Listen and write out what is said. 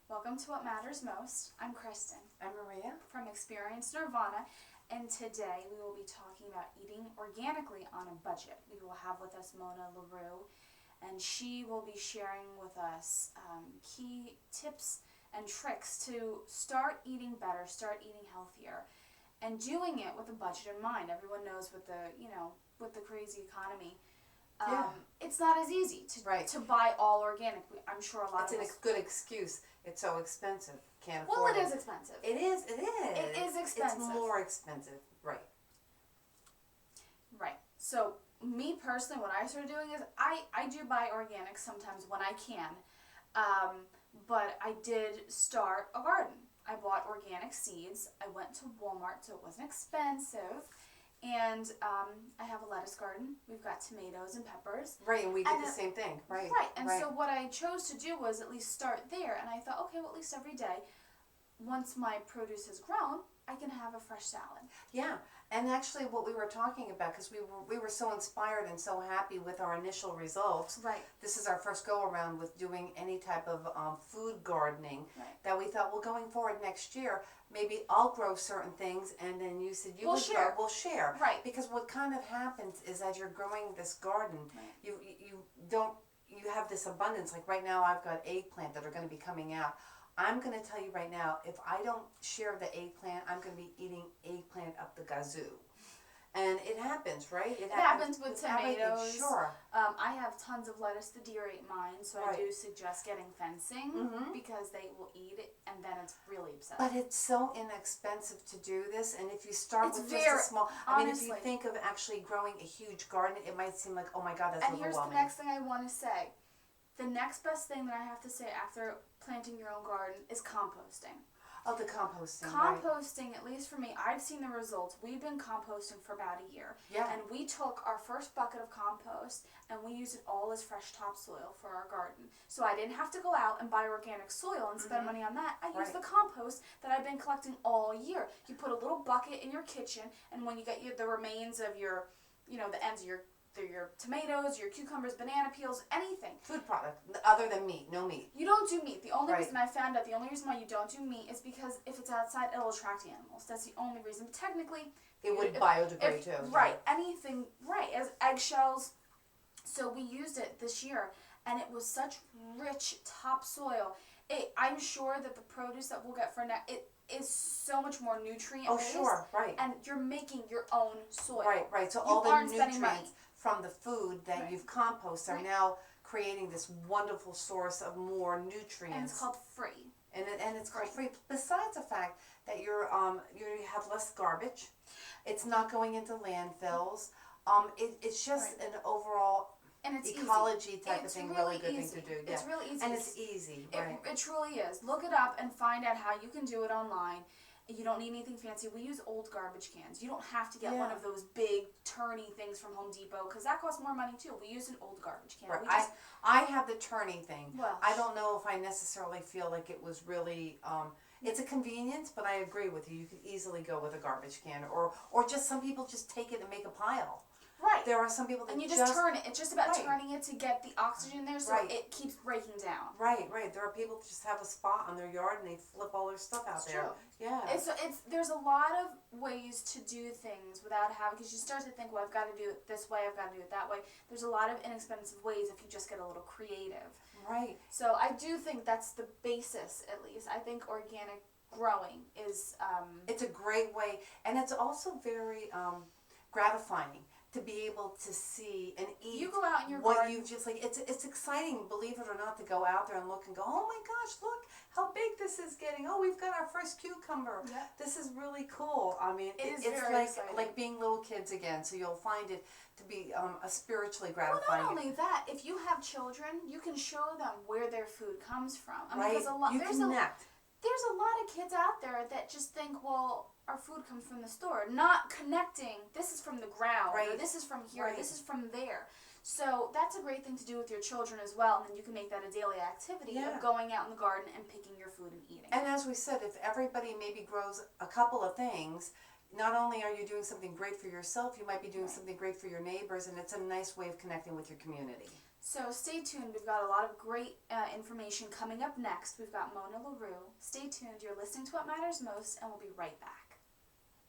Welcome to What Matters Most. I'm Kristen. I'm Maria. From Experience Nirvana, and today we will be talking about eating organically on a budget. We will have with us Mona LaRue, and she will be sharing with us key tips and tricks to start eating better, start eating healthier, and doing it with a budget in mind. Everyone knows with the crazy economy, it's not as easy to buy all organic. I'm sure a lot of us... It's a good excuse. It's so expensive. Can't afford Well, it. it is expensive. It is. It is expensive. It's more expensive. Right. Right. So, me personally, what I started doing is I do buy organic sometimes when I can. But I did start a garden. I bought organic seeds. I went to Walmart, so it wasn't expensive. And I have a lettuce garden. We've got tomatoes and peppers. Right, and we did the same thing. Right. Right, and so what I chose to do was at least start there. And I thought, okay, well, at least every day, once my produce has grown, I can have a fresh salad. Yeah, and actually what we were talking about, because we were so inspired and so happy with our initial results. Right. This is our first go around with doing any type of food gardening. Right. That we thought, well, going forward next year, maybe I'll grow certain things, and then you said We'll share. We'll share. Right. Because what kind of happens is as you're growing this garden, Right. you have this abundance. Like right now, I've got eggplant that are going to be coming out. I'm going to tell you right now, if I don't share the eggplant, I'm going to be eating eggplant up the gazoo. And it happens, right? It happens with tomatoes. Everything. Sure. I have tons of lettuce. The deer ate mine, so I do suggest getting fencing because they will eat it, and then it's really upsetting. But it's so inexpensive to do this, and if you start with just a small, if you think of actually growing a huge garden, it might seem like, oh my God, that's overwhelming. And here's the next thing I want to say. The next best thing that I have to say after planting your own garden is composting. Oh, the composting. Composting, at least for me, I've seen the results. We've been composting for about a year. Yeah. And we took our first bucket of compost and we used it all as fresh topsoil for our garden. So I didn't have to go out and buy organic soil and spend money on that. I used the compost that I've been collecting all year. You put a little bucket in your kitchen, and when you get the remains of your, the ends of your tomatoes, your cucumbers, banana peels, anything. Food product, other than meat, no meat. You don't do meat. The only reason I found out, the only reason why you don't do meat is because if it's outside, it'll attract animals. That's the only reason. But technically, it would biodegrade too. Right. Anything, as eggshells. So we used it this year, and it was such rich topsoil. I'm sure that the produce that we'll get for next, it is so much more nutrient-based. Oh, sure, right. And you're making your own soil. Right. So all the nutrients from the food that you've composted are now creating this wonderful source of more nutrients. And it's called free. And it's called free. Besides the fact that you have less garbage, it's not going into landfills. It's just an overall ecology type of thing. Really good thing to do. Yeah. It's really easy. And it's easy. Right. It truly is. Look it up and find out how you can do it online. You don't need anything fancy. We use old garbage cans. You don't have to get one of those big turny things from Home Depot because that costs more money too. We use an old garbage can. Right. I have the turning thing. Well, I don't know if I necessarily feel like it was really. It's a convenience, but I agree with you. You could easily go with a garbage can, or just some people just take it and make a pile. Right. There are some people that you just turn it. It's just about turning it to get the oxygen there so it keeps breaking down. Right. There are people that just have a spot on their yard and they flip all their stuff out there. True. Yeah. There's a lot of ways to do things without having, because you start to think, well, I've got to do it this way, I've got to do it that way. There's a lot of inexpensive ways if you just get a little creative. Right. So I do think that's the basis, at least. I think organic growing is... It's a great way, and it's also very gratifying to be able to see and eat. You go out in your what garden. you just like. It's exciting, believe it or not, to go out there and look and go, oh my gosh, look how big this is getting. Oh, we've got our first cucumber. Yeah. This is really cool. I mean, it's very exciting. Like being little kids again. So you'll find it to be a spiritually gratifying. Well, not only that, if you have children, you can show them where their food comes from. I mean, right. You connect. There's a lot of kids out there that just think, well, our food comes from the store, not connecting, this is from the ground, or this is from here, or this is from there. So that's a great thing to do with your children as well, and then you can make that a daily activity of going out in the garden and picking your food and eating. And as we said, if everybody maybe grows a couple of things, not only are you doing something great for yourself, you might be doing something great for your neighbors, and it's a nice way of connecting with your community. So stay tuned. We've got a lot of great information coming up next. We've got Mona LaRue. Stay tuned. You're listening to What Matters Most, and we'll be right back.